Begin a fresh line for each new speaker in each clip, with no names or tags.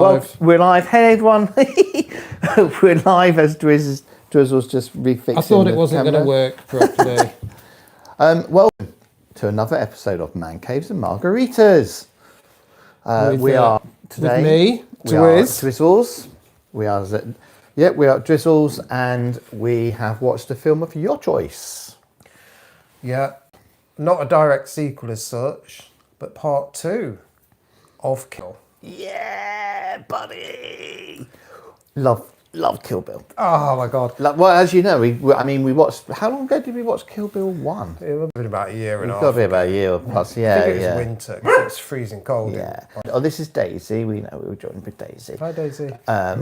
Well, we're live. Hey, everyone. We're live as Drizzle's just refixing.
I thought it wasn't going to work properly.
Welcome to another episode of Man Caves and Margaritas. We are today.
With me,
Drizzles. We are Drizzles, and we have watched a film of your choice.
Yeah, not a direct sequel as such, but part 2 of Kill.
Yeah, buddy. Love Kill Bill.
Oh my god.
Well, as you know, we watched. How long ago did we watch Kill Bill 1?
It would have been about a year and a half.
It's got to be about a year plus. Yeah,
I think it was winter because it's freezing cold.
Yeah. Oh, this is Daisy. We know we were joined with Daisy.
Hi, Daisy.
I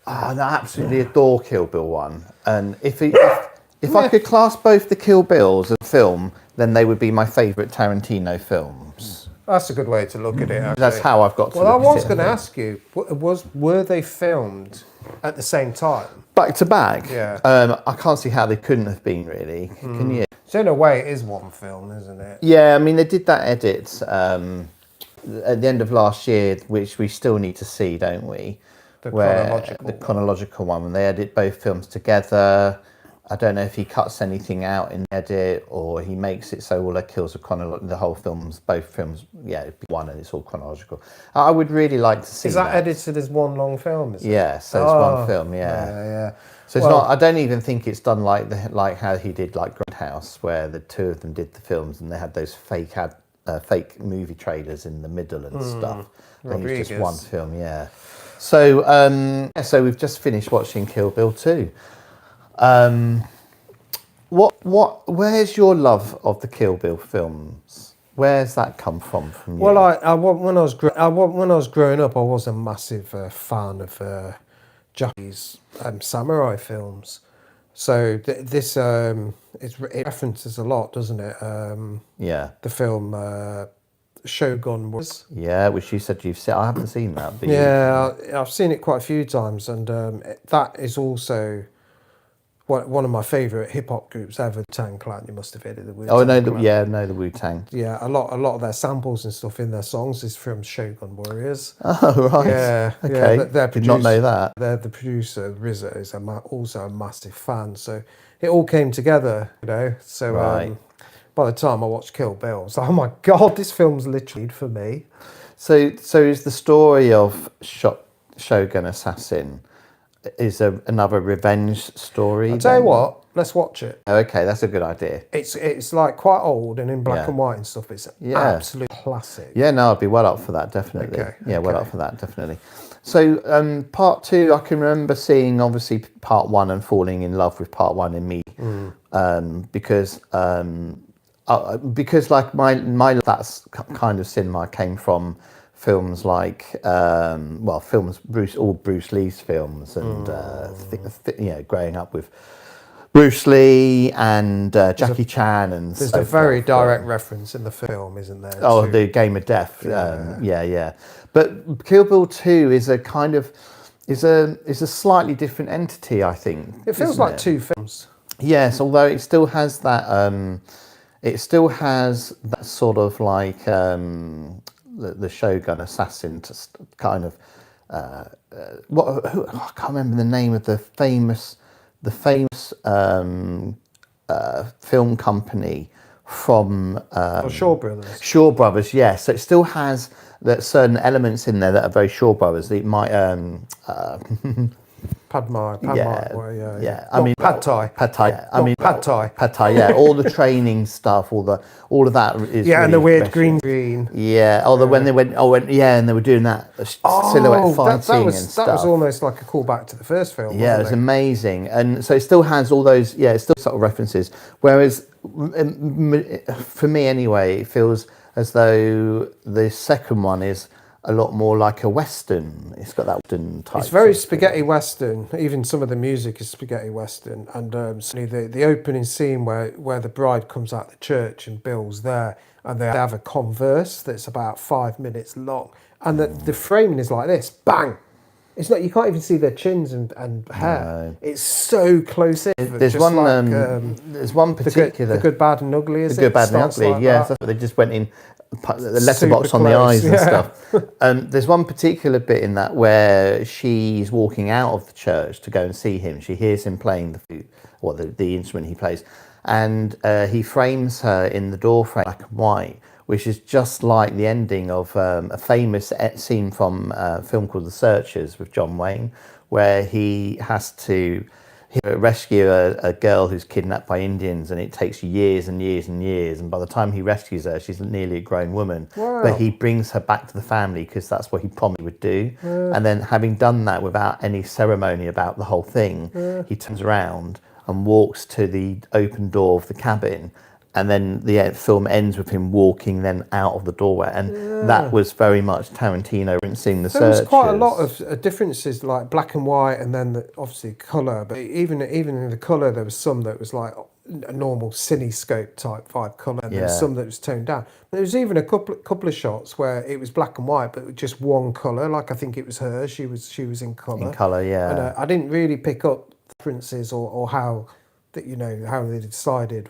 absolutely adore Kill Bill 1, and if I could class both the Kill Bills as a film, then they would be my favourite Tarantino films.
That's a good way to look at it, actually.
That's how I've got to look at it.
Well, I was going to ask you, were they filmed at the same time?
Back to back?
Yeah.
I can't see how they couldn't have been, really. Can you?
So in a way, it is one film, isn't it?
Yeah, I mean, they did that edit at the end of last year, which we still need to see, don't we? The chronological one, when they edit both films together. I don't know if he cuts anything out in the edit or he makes it so all the kills are the whole films, both films, it'd be one and it's all chronological. I would really like to see that.
Is that edited as one long film? Is it?
Yeah, so it's one film, yeah. So it's not. I don't even think it's done like how he did like Grindhouse, where the two of them did the films and they had those fake movie trailers in the middle and stuff. I think it's just one film, yeah. So we've just finished watching Kill Bill 2. Where's your love of the Kill Bill films? Where's that come from you?
Well, when I was growing up, I was a massive fan of Japanese samurai films. So this it references a lot, doesn't it?
Yeah.
The film Shogun was.
Yeah, which you said you've seen. I haven't seen that. But
I've seen it quite a few times, and that is also one of my favourite hip hop groups ever, Tang Clan. You must have heard of the Wu-Tang.
Oh no, the Wu-Tang.
Yeah, a lot of their samples and stuff in their songs is from Shogun Warriors.
Oh right. Yeah. Okay.
Yeah,
did not know that.
The producer RZA is also a massive fan. So it all came together, you know. So by the time I watched Kill Bill, I was like, oh my god, this film's literally for me.
So is the story of Shogun Assassin is another revenge story?
I'll tell you what, let's watch it.
Okay, that's a good idea.
It's like quite old and in black and white and stuff. It's an absolute classic.
Yeah, no, I'd be well up for that, definitely. Well up for that, definitely. So part 2, I can remember seeing obviously part 1 and falling in love with part 1 in me, because like my that's kind of cinema came from films like Bruce Lee's films, and growing up with Bruce Lee and Jackie Chan, and
there's a very direct reference in the film, isn't there?
Oh, the Game of Death. Yeah. But Kill Bill 2 is is a slightly different entity, I think.
It feels like two films.
Yes, although it still has that. It still has that sort of like the Shogun Assassin kind of I can't remember the name of the famous film company from
Shaw Brothers.
Shaw Brothers, yes. So it still has that certain elements in there that are very Shaw Brothers. It might
Pad Thai.
Pad Thai. Yeah, all the training stuff, all of that is.
Yeah, really, and the weird green.
Yeah. Although when they went, and they were doing that silhouette fighting and stuff.
That was almost like a callback to the first film.
Yeah, it was amazing, and so it still has all those. Yeah, it's still subtle references. Whereas, for me anyway, it feels as though the second one is a lot more like a Western. It's got that Western type.
It's very spaghetti Western. Even some of the music is spaghetti Western. And the opening scene where the bride comes out of the church and Bill's there, and they have a converse that's about 5 minutes long. And the framing is like this, bang! It's not. You can't even see their chins and hair.
No.
It's so close in.
There's
just
one.
like,
There's one particular.
the good, bad, and ugly. Is
the good, bad, and
Starts
ugly.
like
Yes,
that.
they just went in, put the
Super
letterbox on the
close,
eyes and
yeah.
stuff. There's one particular bit in that where she's walking out of the church to go and see him. She hears him playing the instrument he plays, and he frames her in the doorframe, black and white, which is just like the ending of a famous scene from a film called The Searchers with John Wayne, where he has to rescue a girl who's kidnapped by Indians, and it takes years and years and years, and by the time he rescues her, she's nearly a grown woman.
Wow.
But he brings her back to the family because that's what he promised he would do. And then, having done that without any ceremony about the whole thing, he turns around and walks to the open door of the cabin, and then the film ends with him walking then out of the doorway, and that was very much Tarantino seeing The Searchers.
There was quite a lot of differences, like black and white, and then obviously colour. But even in the colour, there was some that was like a normal cinescope type vibe colour, and there was some that was toned down. But there was even a couple of shots where it was black and white, but just one colour. Like I think it was her. She was in colour.
In colour, yeah.
And I didn't really pick up differences or how that how they decided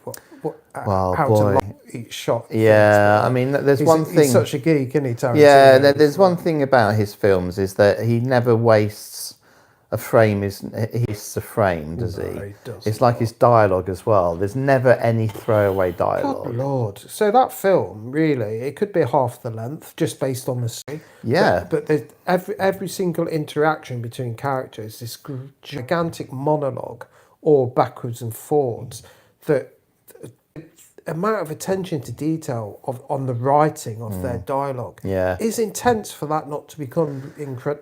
how to lock each shot.
Yeah, I mean, there's one thing.
He's such a geek, isn't he, Tarantino?
Yeah, there's one thing about his films is that he never wastes a frame. He's a frame, does he?
He doesn't.
It's like his dialogue as well. There's never any throwaway dialogue.
God Lord. So that film, really, it could be half the length just based on the story.
Yeah.
But there's every single interaction between characters, this gigantic monologue, or backwards and forwards, that amount of attention to detail on the writing of their dialogue is intense for that not to become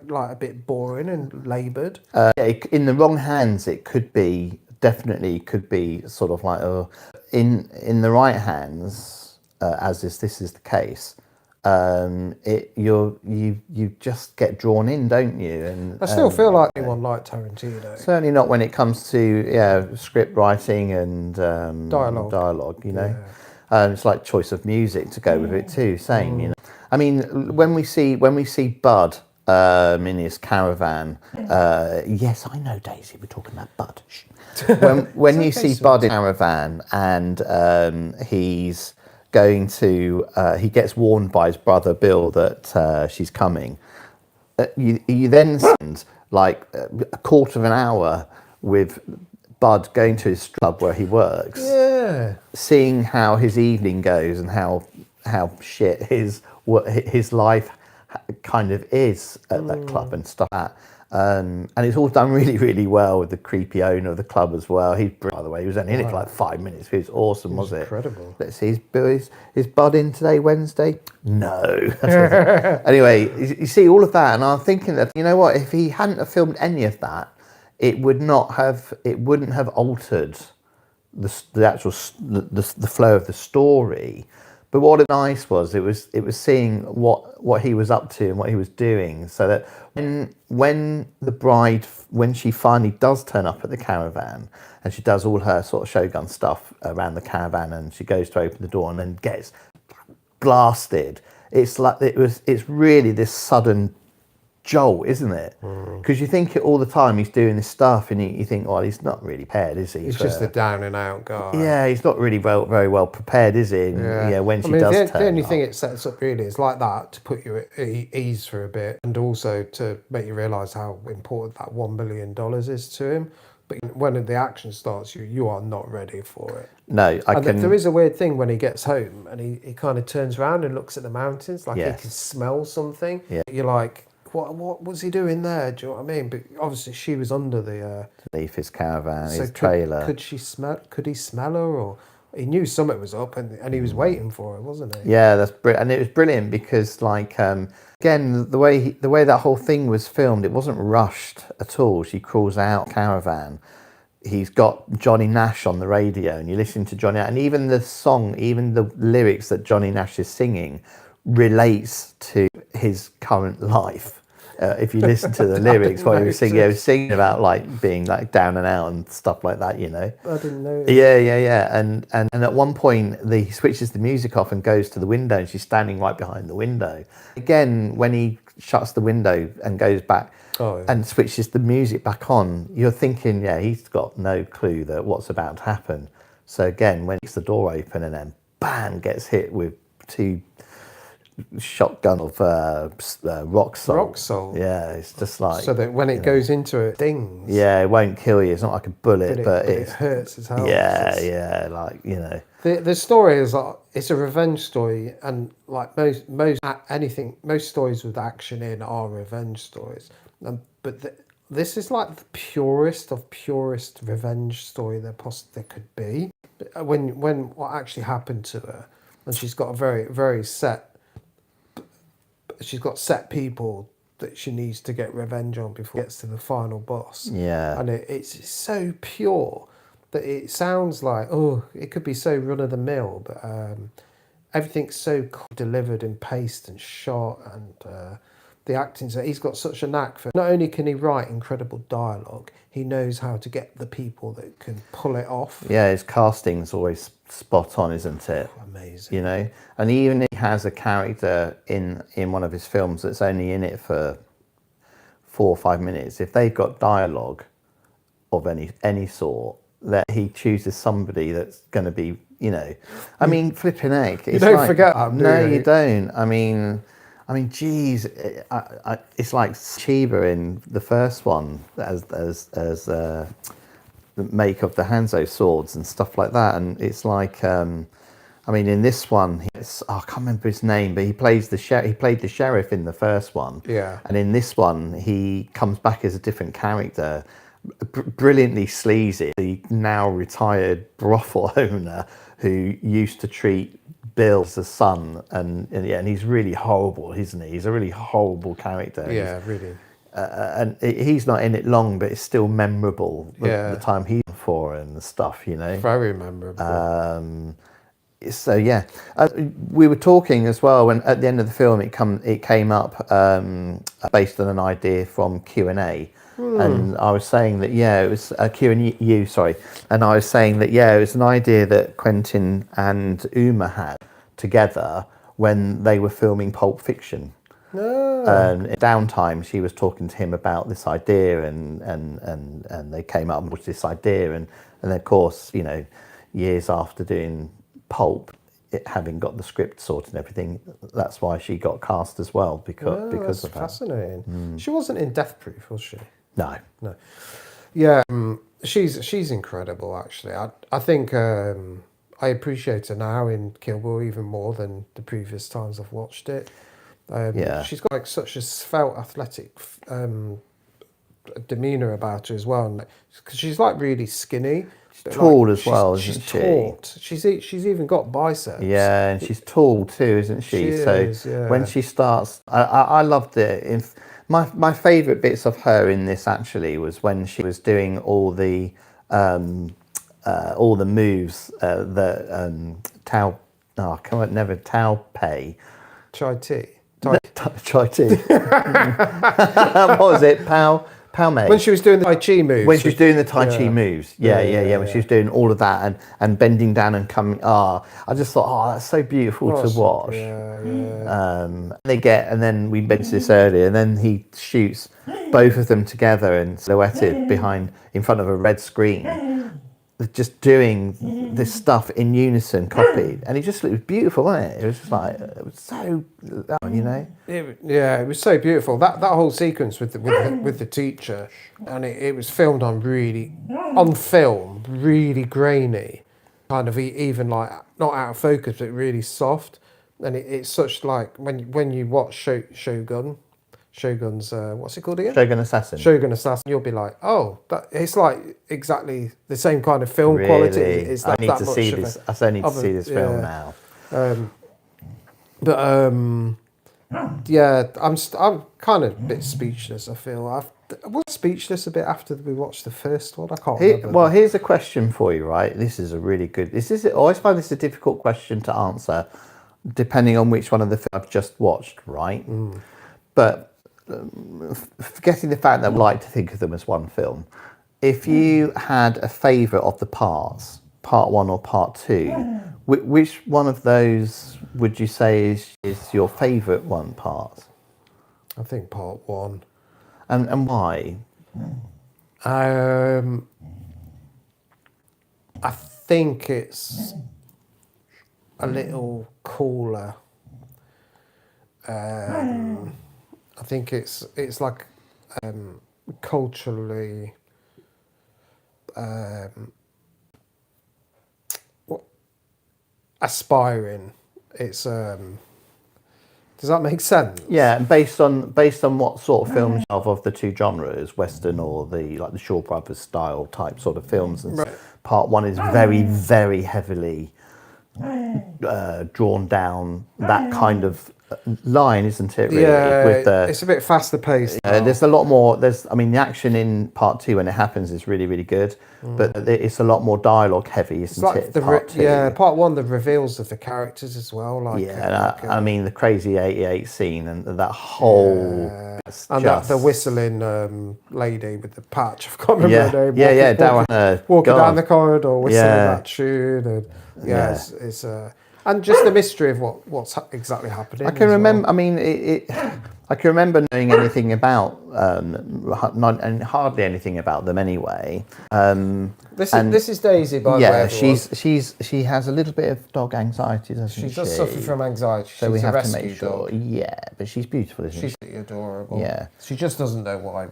like a bit boring and laboured.
In the wrong hands, it could be sort of like in the right hands, as this is the case. You just get drawn in, don't you? And
I still feel like anyone like Tarantino.
Certainly not when it comes to script writing and
Dialogue.
You know, it's like choice of music to go with it too. Same, you know. I mean, when we see Bud in his caravan, yes, I know, Daisy, we're talking about Bud. When you see Bud in caravan and he's going to he gets warned by his brother Bill that she's coming. You then spend like a quarter of an hour with Bud going to his club where he works, seeing how his evening goes and how shit his life kind of is at that club and stuff like that. And it's all done really, really well with the creepy owner of the club as well. He's brilliant, by the way. He was only in it for like 5 minutes. It was awesome, was it?
Incredible.
Let's see, is Bud in today, Wednesday? No. Anyway, you see all of that, and I'm thinking that, you know what, if he hadn't have filmed any of that, it wouldn't have altered the actual the flow of the story. But what it nice was, it was seeing what he was up to and what he was doing, so that when the bride, when she finally does turn up at the caravan and she does all her sort of Shogun stuff around the caravan and she goes to open the door and then gets blasted, it's like it's really this sudden jolt, isn't it? Because you think it all the time he's doing this stuff and you think, well, he's not really prepared, is he?
He's just a down and out guy.
Yeah, he's not really very well prepared, is he? Yeah, when she does turn up.
The only thing it sets up really is like that to put you at ease for a bit, and also to make you realise how important that $1 billion is to him. But when the action starts, you are not ready for it.
No,
There is a weird thing when he gets home and he kind of turns around and looks at the mountains, like he can smell something. Yeah. You're like, what was he doing there? Do you know what I mean? But obviously she was under the
leave his caravan, his trailer.
Could he smell her, or he knew something was up and he was waiting for her, wasn't he?
Yeah, that's brilliant. And it was brilliant because, like, again, the way that whole thing was filmed, it wasn't rushed at all. She crawls out caravan. He's got Johnny Nash on the radio, and you listen to Johnny, and even the song, even the lyrics that Johnny Nash is singing relates to his current life. if you listen to the lyrics while he was singing about like being like down and out and stuff like that, you know.
I didn't know.
Yeah. And at one point he switches the music off and goes to the window, and she's standing right behind the window. Again, when he shuts the window and goes back and switches the music back on, you're thinking, yeah, he's got no clue that what's about to happen. So again, when it's the door open and then bam, gets hit with 2 shotgun of rock salt. Yeah, it's just like,
so that when it goes into it, dings.
Yeah, it won't kill you. It's not like a bullet, but
it hurts as hell.
Yeah, like, you know.
The story is like, it's a revenge story, and like most stories with action in are revenge stories. But this is like the purest of purest revenge story there could be. When what actually happened to her, and she's got a very set. She's got set people that she needs to get revenge on before it gets to the final boss.
Yeah.
And it's so pure that it sounds like, it could be so run of the mill, but everything's so delivered and paced and shot, and the acting. So he's got such a knack for. Not only can he write incredible dialogue, he knows how to get the people that can pull it off.
Yeah, his casting's always spot on, isn't it?
Amazing.
You know, and even if he has a character in one of his films that's only in it for 4 or 5 minutes, if they've got dialogue of any sort, that he chooses somebody that's going to be, you know, I mean, flipping egg.
You don't forget that,
no, you don't. I mean, geez, it's like Chiba in the first one as the make of the Hanzo swords and stuff like that, and it's like, I mean, in this one, I can't remember his name, but he plays he played the sheriff in the first one.
Yeah.
And in this one, he comes back as a different character, brilliantly sleazy. The now retired brothel owner who used to treat Bill as a son, and he's really horrible, isn't he? He's a really horrible character.
Yeah, really.
And he's not in it long, but it's still memorable. The time he's for and stuff, you know.
Very memorable.
So yeah, we were talking as well when at the end of the film it came up based on an idea from Q&A, and I was saying that it was Q&U, sorry, and I was saying that it was an idea that Quentin and Uma had together when they were filming Pulp Fiction. In downtime, she was talking to him about this idea, and they came up with this idea, and of course, you know, years after doing Pulp, having got the script sorted and everything, that's why she got cast as well, because of that.
Fascinating. She wasn't in Death Proof, was she?
No.
Yeah, she's incredible. Actually, I think I appreciate her now in Kill Bill even more than the previous times I've watched it. She's got like such a svelte, athletic demeanor about her as well, because she's like really skinny.
Tall as well, isn't she?
She's taut. She's even got biceps.
Yeah, and she's tall too, isn't she? When she starts, I loved it. My favourite bits of her in this actually was when she was doing all the moves. Tao Pei.
Chai tea.
Chai tea. What was it? Pao Mei.
When she was doing the Tai Chi moves.
When she was doing the Tai Chi moves. Yeah. When she was doing all of that and bending down and coming. I just thought, that's so beautiful to watch. And then we mentioned this earlier, and then he shoots both of them together and silhouetted in front of a red screen, just doing this stuff in unison, copied, and it was beautiful, wasn't it? It was just like, it was so, you know.
It was so beautiful. That whole sequence with the teacher, and it was filmed on film, really grainy, kind of even like not out of focus, but really soft. And it's such like when you watch Shogun's what's it called again?
Shogun Assassin.
You'll be like, it's like exactly the same kind of film quality. It's
I need to see this. I still need to see this film now.
I'm kind of a bit speechless. I feel I was speechless a bit after we watched the first one. I can't remember.
Well, here's a question for you, right? This is a really good. I always find this a difficult question to answer, depending on which one of the films I've just watched, right? But forgetting the fact that we like to think of them as one film, if you had a favourite of the parts, part one or part two, which one of those would you say is your favourite one part?
I think part one.
And why?
I think it's a little cooler. I think it's like culturally aspiring. It's does that make sense?
Yeah, and based on what sort of films of the two genres, Western or the Shaw Brothers style type sort of films, and
Right.
part one is very, very heavily drawn down that kind of line, isn't it? Really,
Yeah,
with the,
it's a bit faster paced.
there's a lot more. I mean, the action in part two when it happens is really, really good, but it's a lot more dialogue heavy, isn't it? Part two.
Yeah, part one, the reveals of the characters as well.
I mean, the crazy '88 scene and that whole.
And the whistling lady with the patch. I can't remember her name. Walking down the corridor, whistling that tune, and it's and just the mystery of what's exactly happening.
I can remember. Well. I mean, I can remember knowing anything about and hardly anything about them anyway.
This is Daisy, by the way.
She has a little bit of dog anxiety, doesn't she?
She does suffer from anxiety.
So we have to make sure. Dog. Yeah, but she's beautiful, isn't she?
She's adorable.
Yeah.
She just doesn't know why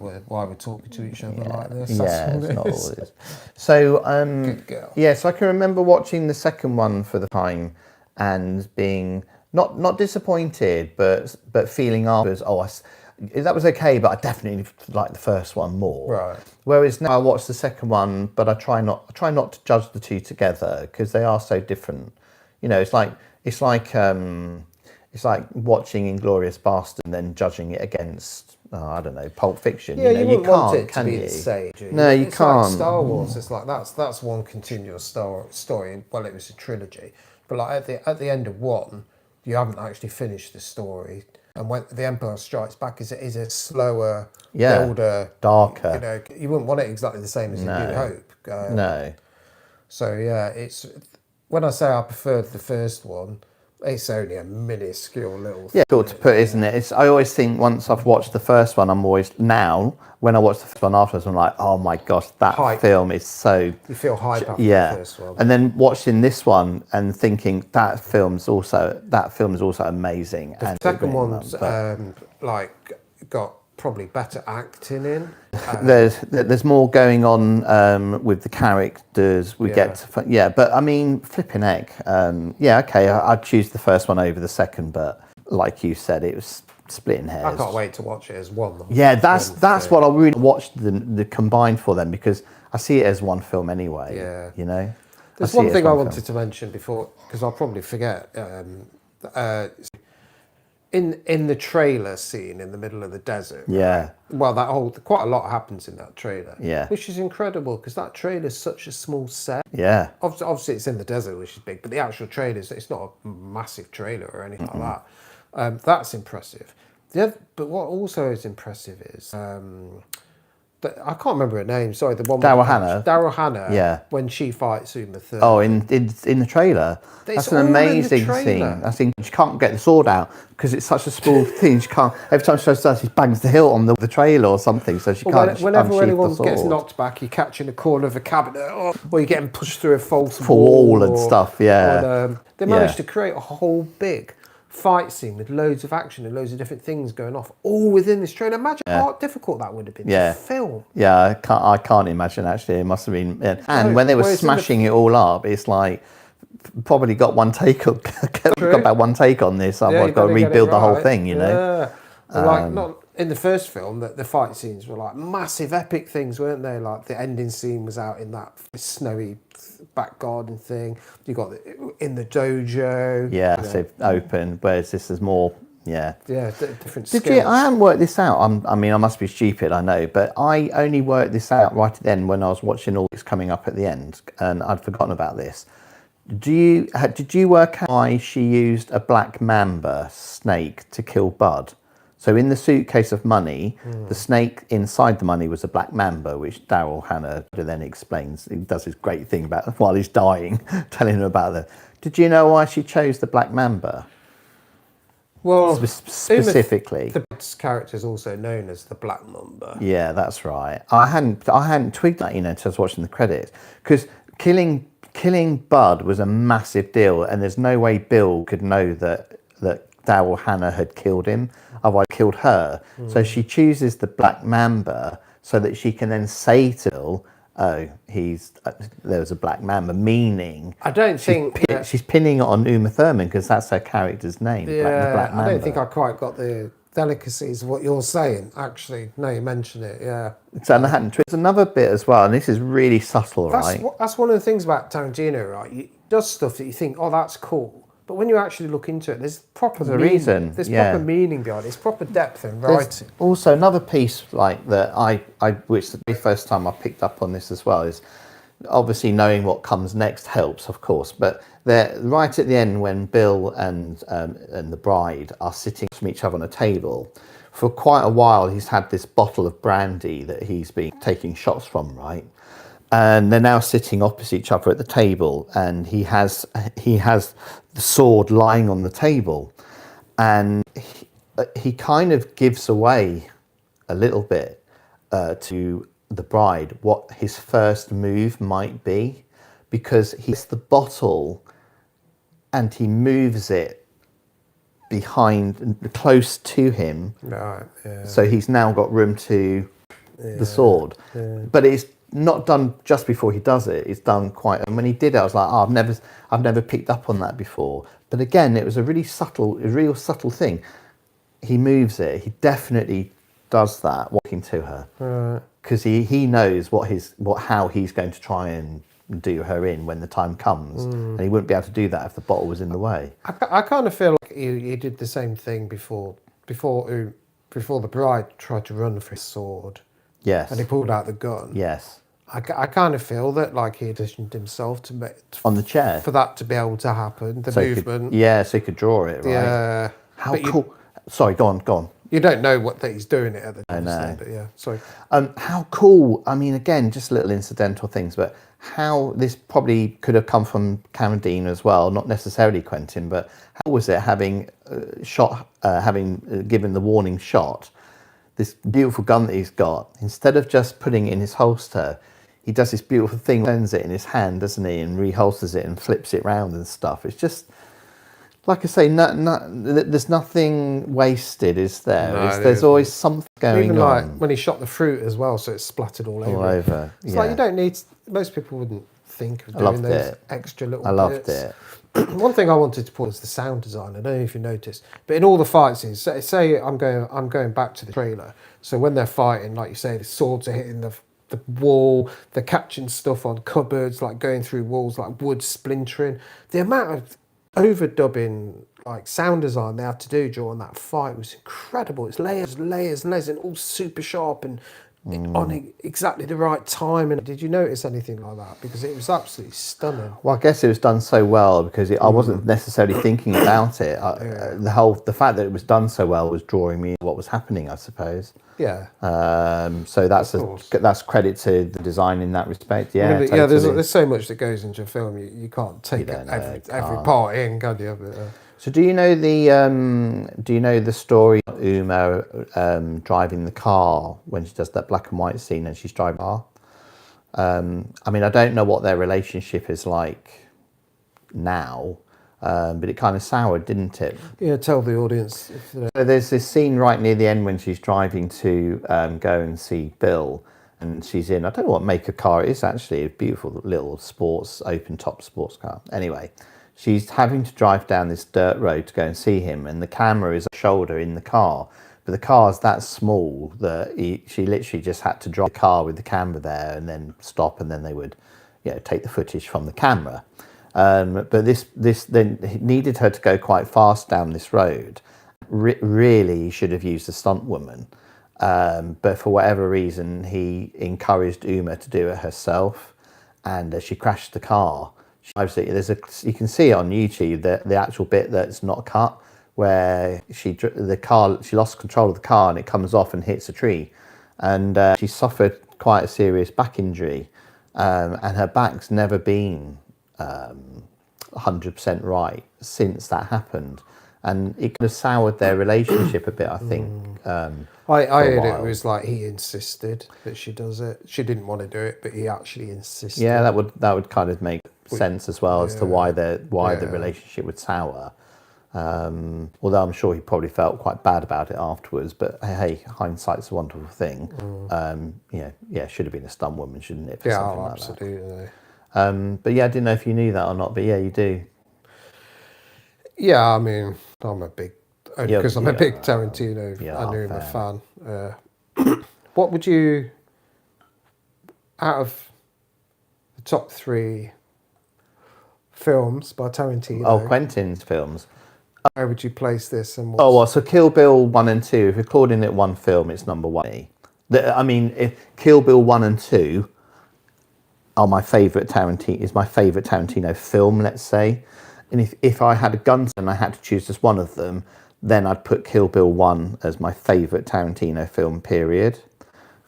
we're talking to each other like this.
It's not all it is. So
good girl.
Yeah, so I can remember watching the second one for the time and being not disappointed, but feeling afterwards, that was okay, but I definitely like the first one more.
Right.
Whereas now I watch the second one, but I try not to judge the two together because they are so different. You know, it's like watching Inglourious Basterds and then judging it against I don't know, Pulp Fiction.
Yeah,
you
can't, want it
can
to be
you?
The same.
No, you
it's
can't.
Like Star Wars. It's like that's one continuous story. Well, it was a trilogy, but like at the end of one, you haven't actually finished the story. And when The Empire Strikes Back is a slower, older,
darker.
You know, you wouldn't want it exactly the same as A New Hope.
No.
So yeah, it's when I say I preferred the first one, it's only a minuscule little thing.
Yeah, difficult to put, isn't it? I always think once I've watched the first one, when I watch the first one afterwards, I'm like, oh my gosh, that film is so...
You feel hype after the first one.
And then watching this one and thinking that film is also amazing.
The second one's got probably better acting in.
There's more going on with the characters. But I mean, flipping heck. Okay, I'd choose the first one over the second, but like you said, it was splitting hairs.
I can't wait to watch it as one.
Yeah, that's what I really watched the combined for them, because I see it as one film anyway.
Yeah,
you know.
There's one thing I wanted to mention before, because I'll probably forget. In the trailer scene in the middle of the desert.
Yeah.
Well, quite a lot happens in that trailer.
Yeah.
Which is incredible, because that trailer is such a small set.
Yeah.
Obviously, it's in the desert, which is big, but the actual trailer it's not a massive trailer or anything like that. That's impressive. But what also is impressive is I can't remember her name. Sorry, the one. Daryl Hannah.
Yeah.
When she fights Uma Thurman.
Oh, in the trailer. That's an amazing scene. I think she can't get the sword out because it's such a small thing. She can't. Every time she does, she bangs the hilt on the trailer or something, so she can't.
Whenever anyone gets knocked back, you catch in a corner of a cabinet, or you're getting pushed through a false
wall and stuff. Yeah.
They managed to create a whole big fight scene with loads of action and loads of different things going off, all within this trailer. Imagine how difficult that would have been to film.
Yeah, I can't imagine actually. It must have been. Yeah. And when they were smashing it all up, it's like probably got one take on. got about one take on this. I've got to rebuild the whole thing. You know.
Like not in the first film, the fight scenes were like massive, epic things, weren't they? Like the ending scene was out in that snowy back garden thing. You got in the dojo.
Yeah, so open. Whereas this is more. Yeah.
Yeah, different
skills. I haven't worked this out. I mean, I must be stupid, I know, but I only worked this out right at the end when I was watching all this coming up at the end, and I'd forgotten about this. Did you work out why she used a black mamba snake to kill Bud? So in the suitcase of money, the snake inside the money was a black mamba, which Daryl Hannah then explains. He does this great thing about while he's dying, telling him about the. Did you know why she chose the black mamba?
Well,
specifically,
the character is also known as the Black Mamba.
Yeah, that's right. I hadn't twigged that, until I was watching the credits, because killing Bud was a massive deal, and there's no way Bill could know that Daryl Hannah had killed him, otherwise killed her. So she chooses the Black Mamba so that she can then say to Bill, "Oh, there was a Black Mamba," meaning
I don't think
she's pinning it on Uma Thurman because that's her character's name.
Yeah,
the Black Mamba.
I don't think I quite got the delicacies of what you're saying. Actually, no, you mention it. Yeah.
So there's another bit as well, and this is really subtle, right?
That's one of the things about Tarantino, right? He does stuff that you think, oh, that's cool. But when you actually look into it, there's proper reason. There's proper meaning behind it. There's proper depth in writing.
There's also another piece like that which the very first time I picked up on this as well is obviously knowing what comes next helps, of course. But they're right at the end when Bill and the bride are sitting from each other on a table. For quite a while, he's had this bottle of brandy that he's been taking shots from, right? And they're now sitting opposite each other at the table, and he has the sword lying on the table, and he kind of gives away a little bit to the bride what his first move might be, because he's the bottle and he moves it behind, close to him,
right? Yeah.
So he's now got room to the sword, but it's not done just before he does it. It's done quite. And when he did it, I was like, oh, I've never picked up on that before. But again, it was a real subtle thing. He moves it. He definitely does that, walking to her, because he knows how he's going to try and do her in when the time comes, and he wouldn't be able to do that if the bottle was in the way.
I kind of feel like he did the same thing before the bride tried to run for his sword.
Yes.
And he pulled out the gun.
Yes.
I kind of feel that like he positioned himself to make
on the chair
for that to be able to happen. The movement.
So he could draw it, right?
Yeah.
How cool. Sorry, go on.
You don't know that he's doing it at the time.
I know.
But yeah, sorry.
How cool. I mean, again, just little incidental things, but how this probably could have come from Tarantino as well, not necessarily Quentin, but how was it having given the warning shot, this beautiful gun that he's got, instead of just putting it in his holster, he does this beautiful thing, turns it in his hand, doesn't he, and reholsters it and flips it round and stuff. It's just, like I say, there's nothing wasted, is there?
No,
there's always something going
even
on.
Even like when he shot the fruit as well, so it's splattered all over.
All over.
It's like you don't need. Most people wouldn't think of doing those extra little bits.
I loved it.
One thing I wanted to put was the sound design. I don't know if you noticed, but in all the fight scenes, say I'm going back to the trailer. So when they're fighting, like you say, the swords are hitting the wall, they're catching stuff on cupboards, like going through walls, like wood splintering. The amount of overdubbing, like sound design they had to do during that fight was incredible. It's layers, and all super sharp and on exactly the right time. And did you notice anything like that? Because it was absolutely stunning.
Well, I guess it was done so well because I wasn't necessarily thinking about it. The fact that it was done so well was drawing me what was happening, I suppose.
Yeah.
So that's credit to the design in that respect. Yeah. Totally.
Yeah. There's so much that goes into a film. You can't take every part in, can you? But,
so do you know the story of Uma driving the car when she does that black and white scene and she's driving the car? I mean, I don't know what their relationship is like now, but it kind of soured, didn't it?
Yeah, tell the audience.
So there's this scene right near the end when she's driving to go and see Bill, and she's in, I don't know what make of car it is actually, a beautiful little open top sports car. Anyway, she's having to drive down this dirt road to go and see him, and the camera is on her shoulder in the car. But the car's that small that she literally just had to drive the car with the camera there and then stop, and then they would, take the footage from the camera. But this then needed her to go quite fast down this road. Really should have used a stunt woman, but for whatever reason, he encouraged Uma to do it herself, and she crashed the car. You can see it on YouTube, the actual bit that's not cut, where she lost control of the car and it comes off and hits a tree, and she suffered quite a serious back injury, and her back's never been 100% right since that happened, and it kind of soured their relationship a bit, I think.
I heard it was like he insisted that she does it. She didn't want to do it, but he actually insisted.
Yeah, that would kind of make sense as well as to why the relationship would sour. Although I'm sure he probably felt quite bad about it afterwards. But hey, hindsight's a wonderful thing. Should have been a stunt woman, shouldn't it? For something like
absolutely.
That. But yeah, I didn't know if you knew that or not. But yeah, you do.
Yeah, I mean, I'm a big because I'm a big Tarantino. I knew him a fan. What would you, out of the top 3 films by Tarantino?
Oh, Quentin's films.
Where would you place this?
So Kill Bill 1 and 2. If you're calling it one film, it's number 1. If Kill Bill 1 and 2 are my favourite Tarantino film, let's say, and if I had a gun and I had to choose just one of them, then I'd put Kill Bill 1 as my favourite Tarantino film, period.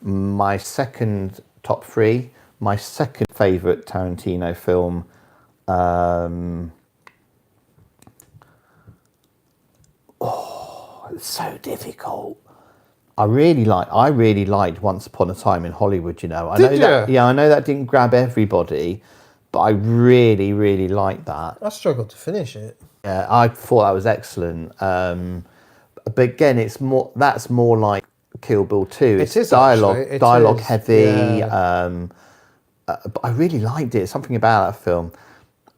My second top 3, my second favourite Tarantino film, it's so difficult. I really liked Once Upon a Time in Hollywood, you know. I know that didn't grab everybody, but I really, really liked that.
I struggled to finish it.
Yeah, I thought that was excellent. But again, that's more like Kill Bill 2. It's dialogue heavy. Yeah. But I really liked it. Something about that film.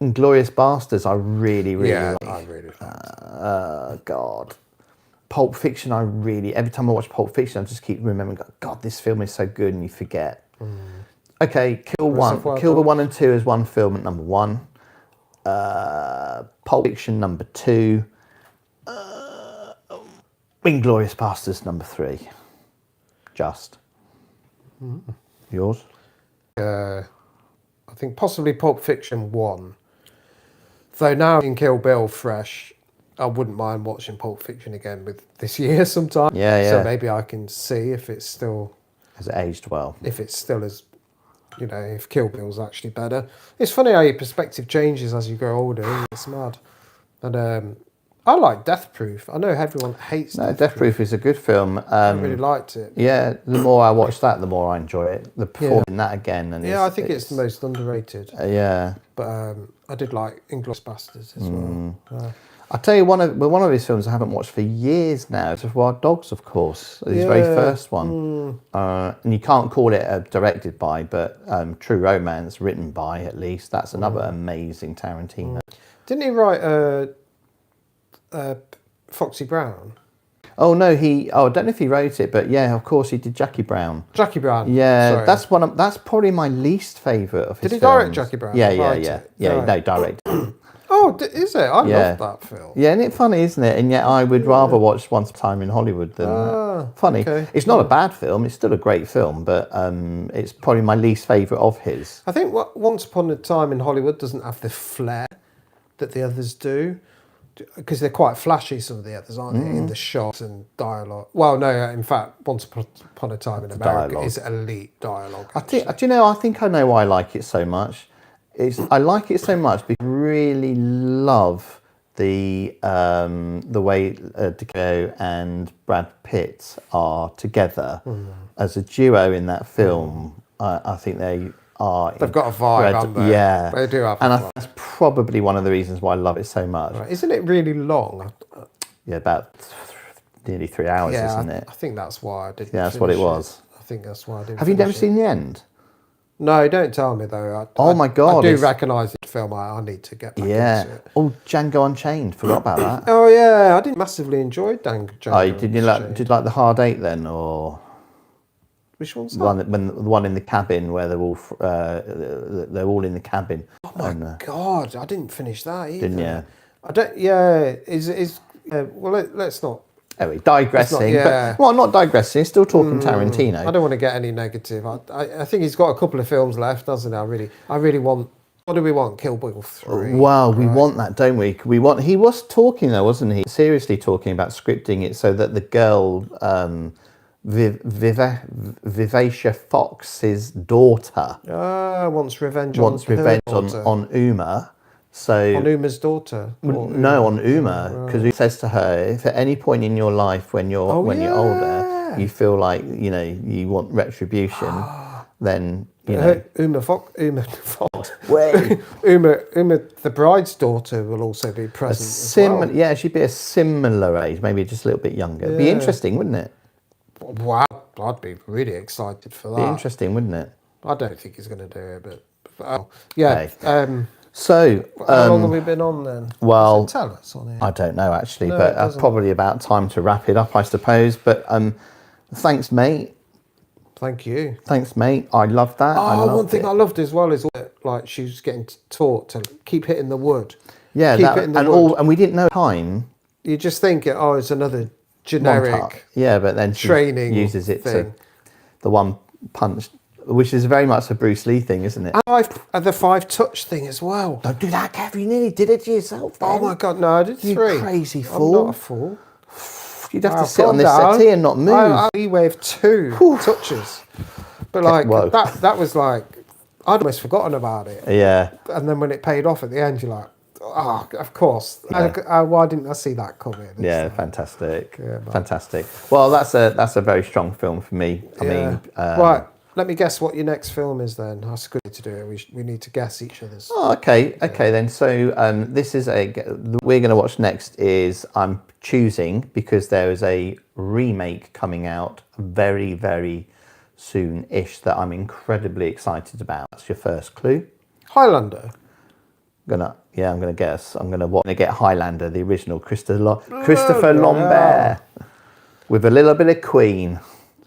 Inglourious Basterds, I really, really liked.
I really liked.
God. Pulp Fiction, every time I watch Pulp Fiction, I just keep remembering, God, this film is so good, and you forget. Okay, Kill Bill 1 and 2 is one film at number 1. Pulp Fiction number 2. Inglourious Basterds number 3. Just. Yours?
I think possibly Pulp Fiction 1. Though now in Kill Bill fresh, I wouldn't mind watching Pulp Fiction again with this year sometime.
Yeah.
So maybe I can see if it's still...
Has it aged well?
If it's still as... if Kill Bill's actually better. It's funny how your perspective changes as you grow older. It's mad. And I like Death Proof. I know everyone hates
Death Proof is a good film.
I really liked it.
Yeah, the more I watch that, the more I enjoy it. The performing that again. And
I think it's the most underrated.
Yeah.
But I did like Inglourious Basterds as well.
I'll tell you one of his films I haven't watched for years now. It's Wild Dogs, of course. His very first one. And you can't call it directed by, but True Romance, written by at least. That's another amazing Tarantino.
Didn't he write Foxy Brown?
Oh no, I don't know if he wrote it, but yeah, of course he did Jackie Brown.
Jackie Brown.
Yeah, sorry. That's probably my least favourite of his films.
Did he direct Jackie Brown?
Yeah. No, direct.
Oh, is it? I love that film.
Yeah, isn't it funny, isn't it? And yet I would rather watch Once Upon a Time in Hollywood than that. Funny. Okay. It's not a bad film. It's still a great film, but it's probably my least favourite of his.
I think Once Upon a Time in Hollywood doesn't have the flair that the others do, because they're quite flashy, some of the others, aren't they, in the shots and dialogue. Well, no, in fact, Once Upon a Time in America is elite dialogue.
I think I know why I like it so much. I like it so much because I really love the way DiCaprio and Brad Pitt are together as a duo in that film. I think they are.
They've got a vibe, haven't they?
Yeah,
they do have.
And I think that's probably one of the reasons why I love it so much.
Right. Isn't it really long?
Yeah, about nearly 3 hours, isn't it?
I think that's why I didn't.
Yeah, that's what it was.
I think that's why I didn't.
Have you never seen the end?
No, don't tell me though.
My God!
I do recognise the film. I need to get back into it.
Oh, Django Unchained. Forgot about that.
Oh yeah, I didn't massively enjoy Django.
Oh, did you like the Hard Eight then, or
which one's that?
The one in the cabin where they're all in the cabin.
Oh my God! I didn't finish that either.
Didn't you?
I don't. Yeah. Well, let's not.
Anyway, digressing. Not digressing. Still talking Tarantino.
I don't want to get any negative. I think he's got a couple of films left, doesn't he? I really want What do we want? Kill Bill 3.
Well, we want that, don't we? He was talking though, wasn't he? Seriously talking about scripting it so that the girl, Vivacia Fox's daughter,
wants revenge
on Uma. So
on Uma's daughter?
No, on Uma, because he says to her, if at any point in your life when you're older, you feel like you want retribution, then
Uma Fox. Wait. Uma, the bride's daughter, will also be present. As well.
Yeah, she'd be a similar age, maybe just a little bit younger. It'd be interesting, wouldn't it?
Wow, I'd be really excited for that.
Be interesting, wouldn't it?
I don't think he's going to do it, but yeah.
Okay. So
how long have we been on then?
Well,
does it tell us on here?
I don't know actually, but probably about time to wrap it up, I suppose. But thanks, mate.
Thank you.
Thanks, mate. I love that.
One thing I loved as well is like she was getting taught to keep hitting the wood.
Yeah, and we didn't know time.
You just think, it's another generic.
Yeah, but then she
training
uses it
thing.
to the one punch, which is very much a Bruce Lee thing, isn't it?
And the 5 touch thing as well.
Don't do that, Kev. You nearly did it to yourself. Then.
Oh my God, no, I did 3.
You crazy fool.
I'm not a fool.
You'd have to sit on this settee and not move.
I waved 2 touches, but that was like I'd almost forgotten about it.
Yeah.
And then when it paid off at the end, you're like, of course. Yeah. Why didn't I see that coming?
Yeah, fantastic. Yeah, fantastic. Well, that's a very strong film for me. I mean,
right. Let me guess what your next film is then. That's good to do it. We need to guess each other's.
Oh, okay. Okay, then. So this is we're going to watch next is I'm choosing because there is a remake coming out very, very soon-ish that I'm incredibly excited about. That's your first clue.
Highlander.
I'm gonna guess. I'm gonna get Highlander, the original Christopher Lambert, with a little bit of Queen.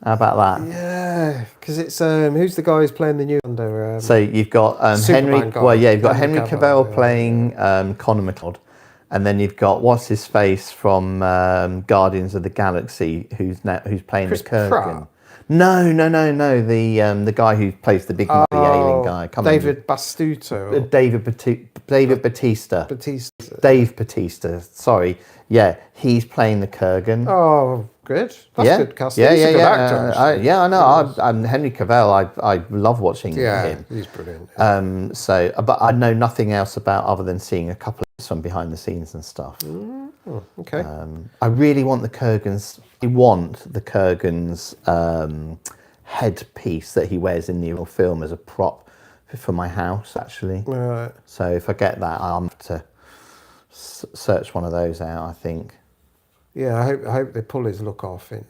How about that?
Yeah, because it's who's the guy who's playing the new Highlander?
So you've got Henry. Well, yeah, you've got Henry Cavill playing Connor McLeod, and then you've got what's his face from Guardians of the Galaxy, who's playing
Chris
the Kurgan.
Pratt?
No. The guy who plays the big alien guy.
David Bastuto.
David Batista. Dave Batista. Sorry. Yeah, he's playing the Kurgan.
Oh, good. That's good casting.
Yeah,
he's a good
actor, I know. I'm Henry Cavill. I love watching him.
Yeah, he's brilliant.
But I know nothing else about other than seeing a couple of from behind the scenes and stuff.
Okay.
I really want the Kurgan's. I want the Kurgan's headpiece that he wears in the real film as a prop for my house. Actually.
Right.
So if I get that, I'll have to search one of those out. I think.
Yeah, I hope they pull his look off in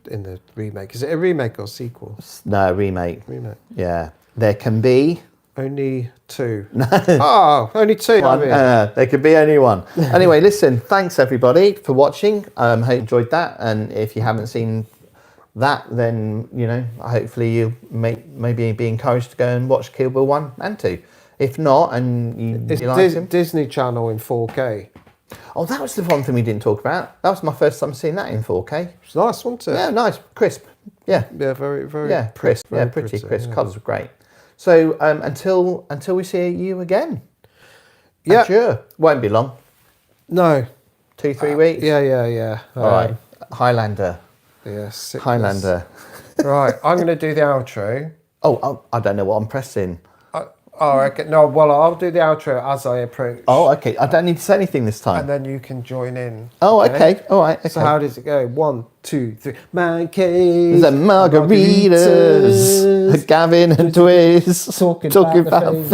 the remake. Is it a remake or sequel?
No, remake.
Remake.
Yeah, there can be
only 2. No. Only 2.
There could be only 1. Anyway, listen. Thanks everybody for watching. Hope you enjoyed that. And if you haven't seen that, then hopefully you maybe be encouraged to go and watch Kill Bill 1 and 2. If not, and you like him,
Disney Channel in 4K.
Oh, that was the one thing we didn't talk about. That was my first time seeing that in 4K.
It's nice, wasn't it?
Yeah, nice, crisp. Yeah.
Yeah, very, very.
Yeah, crisp.
Very
pretty crisp.
Yeah.
Colours are great. So until we see you again.
Yeah.
Sure. Won't be long.
No.
2-3 weeks.
Yeah.
All right. Highlander.
Yeah.
Highlander.
Right. I'm going to do the outro.
Oh, I don't know what I'm pressing.
Okay. No, well, I'll do the outro as I approach.
Oh, okay. I don't need to say anything this time.
And then you can join in.
Oh, okay. All right. Okay.
So how does it go? 1, 2, 3. Man cave.
The margaritas. Gavin and Twiz.
Talking about